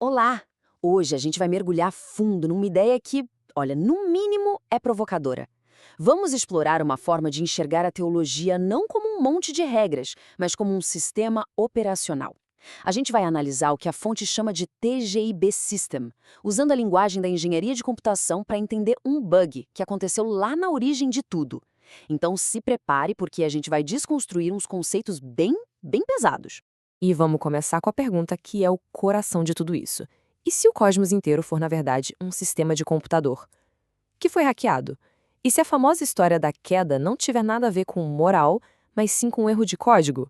Olá! Hoje a gente vai mergulhar fundo numa ideia que, olha, no mínimo é provocadora. Vamos explorar uma forma de enxergar a teologia não como um monte de regras, mas como um sistema operacional. A gente vai analisar o que a fonte chama de TGIB System, usando a linguagem da engenharia de computação para entender um bug que aconteceu lá na origem de tudo. Então se prepare porque a gente vai desconstruir uns conceitos bem pesados. E vamos começar com a pergunta que é o coração de tudo isso. E se o cosmos inteiro for, na verdade, um sistema de computador que foi hackeado? E se a famosa história da queda não tiver nada a ver com moral, mas sim com um erro de código?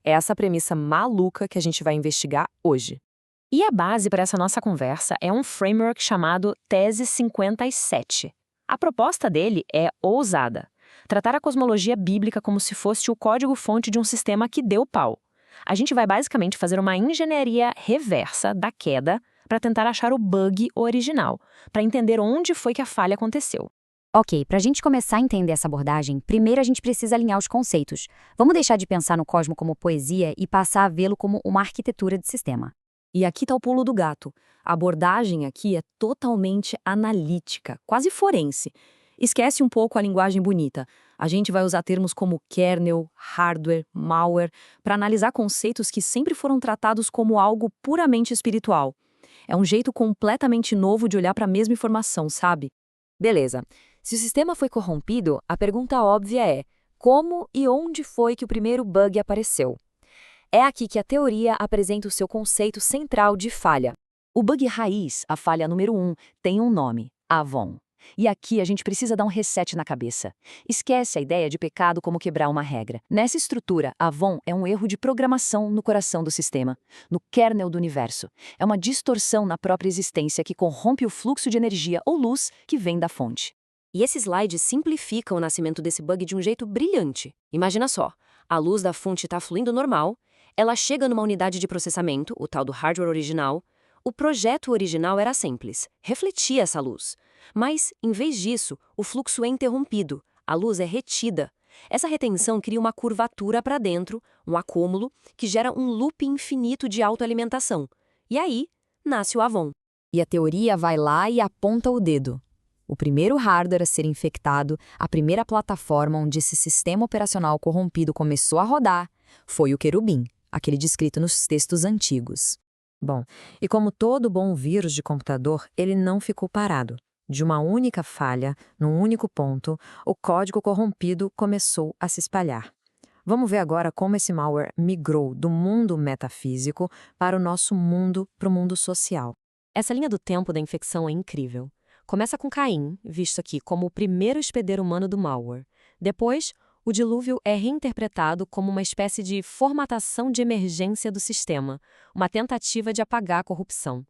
É essa premissa maluca que a gente vai investigar hoje. E a base para essa nossa conversa é um framework chamado Tese 57. A proposta dele é ousada: tratar a cosmologia bíblica como se fosse o código-fonte de um sistema que deu pau. A gente vai basicamente fazer uma engenharia reversa da queda para tentar achar o bug original, para entender onde foi que a falha aconteceu. Ok, para a gente começar a entender essa abordagem, primeiro a gente precisa alinhar os conceitos. Vamos deixar de pensar no cosmo como poesia e passar a vê-lo como uma arquitetura de sistema. E aqui está o pulo do gato. A abordagem aqui é totalmente analítica, quase forense. Esquece um pouco a linguagem bonita. A gente vai usar termos como kernel, hardware, malware, para analisar conceitos que sempre foram tratados como algo puramente espiritual. É um jeito completamente novo de olhar para a mesma informação, sabe? Beleza. Se o sistema foi corrompido, a pergunta óbvia é: como e onde foi que o primeiro bug apareceu? É aqui que a teoria apresenta o seu conceito central de falha. O bug raiz, a falha número 1, tem um nome: Avon. E aqui a gente precisa dar um reset na cabeça. Esquece a ideia de pecado como quebrar uma regra. Nessa estrutura, Avon é um erro de programação no coração do sistema, no kernel do universo. É uma distorção na própria existência que corrompe o fluxo de energia ou luz que vem da fonte. E esse slide simplifica o nascimento desse bug de um jeito brilhante. Imagina só, a luz da fonte está fluindo normal, ela chega numa unidade de processamento, o tal do hardware original. O projeto original era simples, refletia essa luz. Mas, em vez disso, o fluxo é interrompido, a luz é retida. Essa retenção cria uma curvatura para dentro, um acúmulo, que gera um loop infinito de autoalimentação. E aí, nasce o Avon. E a teoria vai lá e aponta o dedo. O primeiro hardware a ser infectado, a primeira plataforma onde esse sistema operacional corrompido começou a rodar, foi o querubim, aquele descrito nos textos antigos. Bom, e como todo bom vírus de computador, ele não ficou parado. De uma única falha, num único ponto, o código corrompido começou a se espalhar. Vamos ver agora como esse malware migrou do mundo metafísico para o nosso mundo, para o mundo social. Essa linha do tempo da infecção é incrível. Começa com Caim, visto aqui como o primeiro hospedeiro humano do malware. Depois, o dilúvio é reinterpretado como uma espécie de formatação de emergência do sistema, uma tentativa de apagar a corrupção.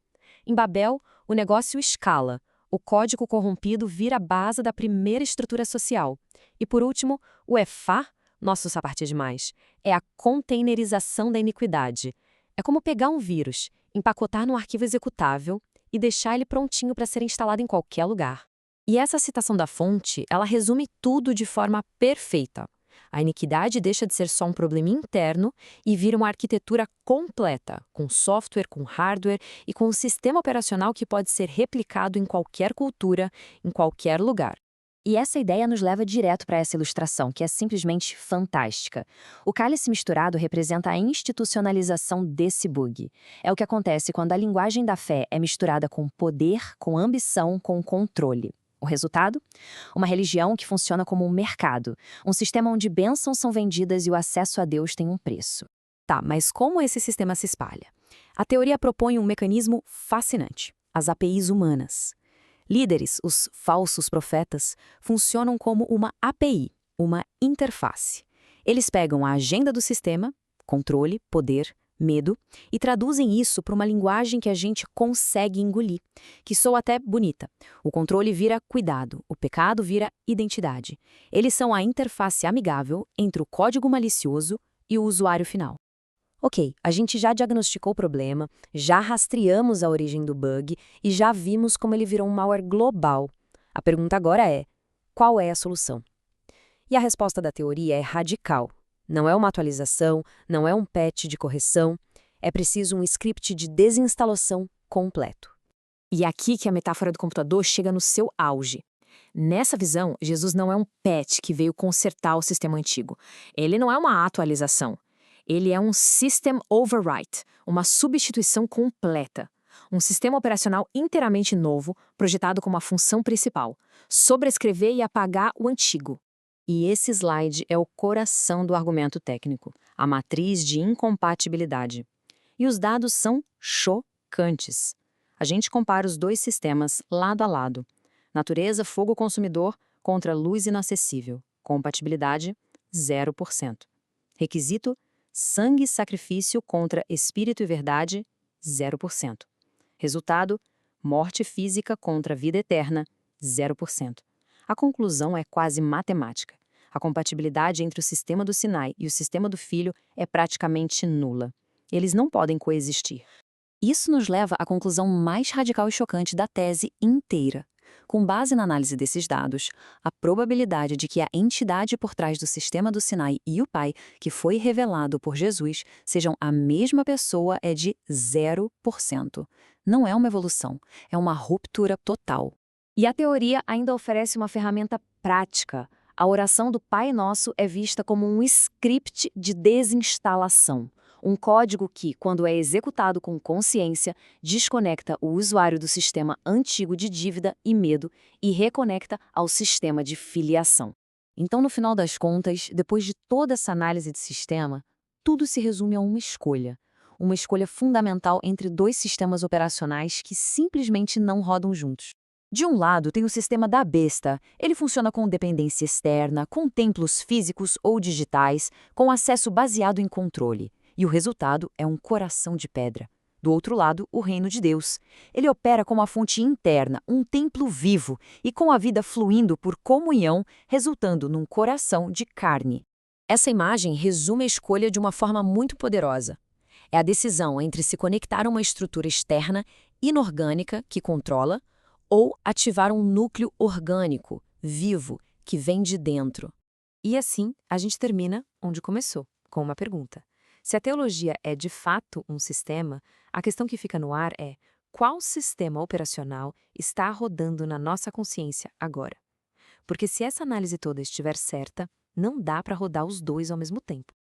Em Babel, o negócio escala. O código corrompido vira a base da primeira estrutura social. E por último, o EFA, nossa, essa parte é demais, é a containerização da iniquidade. É como pegar um vírus, empacotar num arquivo executável e deixar ele prontinho para ser instalado em qualquer lugar. E essa citação da fonte, ela resume tudo de forma perfeita. A iniquidade deixa de ser só um problema interno e vira uma arquitetura completa, com software, com hardware e com um sistema operacional que pode ser replicado em qualquer cultura, em qualquer lugar. E essa ideia nos leva direto para essa ilustração, que é simplesmente fantástica. O cálice misturado representa a institucionalização desse bug. É o que acontece quando a linguagem da fé é misturada com poder, com ambição, com controle. O resultado? Uma religião que funciona como um mercado, um sistema onde bênçãos são vendidas e o acesso a Deus tem um preço. Tá, mas como esse sistema se espalha? A teoria propõe um mecanismo fascinante: as APIs humanas. Líderes, os falsos profetas, funcionam como uma API, uma interface. Eles pegam a agenda do sistema, controle, poder, medo, e traduzem isso para uma linguagem que a gente consegue engolir, que soa até bonita. O controle vira cuidado, o pecado vira identidade. Eles são a interface amigável entre o código malicioso e o usuário final. Ok, a gente já diagnosticou o problema, já rastreamos a origem do bug e já vimos como ele virou um malware global. A pergunta agora é: qual é a solução? E a resposta da teoria é radical. Não é uma atualização, não é um patch de correção, é preciso um script de desinstalação completo. E é aqui que a metáfora do computador chega no seu auge. Nessa visão, Jesus não é um patch que veio consertar o sistema antigo. Ele não é uma atualização. Ele é um system overwrite, uma substituição completa. Um sistema operacional inteiramente novo, projetado com uma função principal: sobrescrever e apagar o antigo. E esse slide é o coração do argumento técnico, a matriz de incompatibilidade. E os dados são chocantes. A gente compara os dois sistemas lado a lado. Natureza, fogo consumidor contra luz inacessível. Compatibilidade, 0%. Requisito, sangue e sacrifício contra espírito e verdade, 0%. Resultado, morte física contra vida eterna, 0%. A conclusão é quase matemática. A compatibilidade entre o sistema do Sinai e o sistema do Filho é praticamente nula. Eles não podem coexistir. Isso nos leva à conclusão mais radical e chocante da tese inteira. Com base na análise desses dados, a probabilidade de que a entidade por trás do sistema do Sinai e o Pai, que foi revelado por Jesus, sejam a mesma pessoa é de 0%. Não é uma evolução, é uma ruptura total. E a teoria ainda oferece uma ferramenta prática. A oração do Pai Nosso é vista como um script de desinstalação. Um código que, quando é executado com consciência, desconecta o usuário do sistema antigo de dívida e medo e reconecta ao sistema de filiação. Então, no final das contas, depois de toda essa análise de sistema, tudo se resume a uma escolha. Uma escolha fundamental entre dois sistemas operacionais que simplesmente não rodam juntos. De um lado, tem o sistema da besta. Ele funciona com dependência externa, com templos físicos ou digitais, com acesso baseado em controle. E o resultado é um coração de pedra. Do outro lado, o reino de Deus. Ele opera como uma fonte interna, um templo vivo, e com a vida fluindo por comunhão, resultando num coração de carne. Essa imagem resume a escolha de uma forma muito poderosa. É a decisão entre se conectar a uma estrutura externa, inorgânica, que controla, ou ativar um núcleo orgânico, vivo, que vem de dentro. E assim, a gente termina onde começou, com uma pergunta. Se a teologia é de fato um sistema, a questão que fica no ar é: qual sistema operacional está rodando na nossa consciência agora? Porque se essa análise toda estiver certa, não dá para rodar os dois ao mesmo tempo.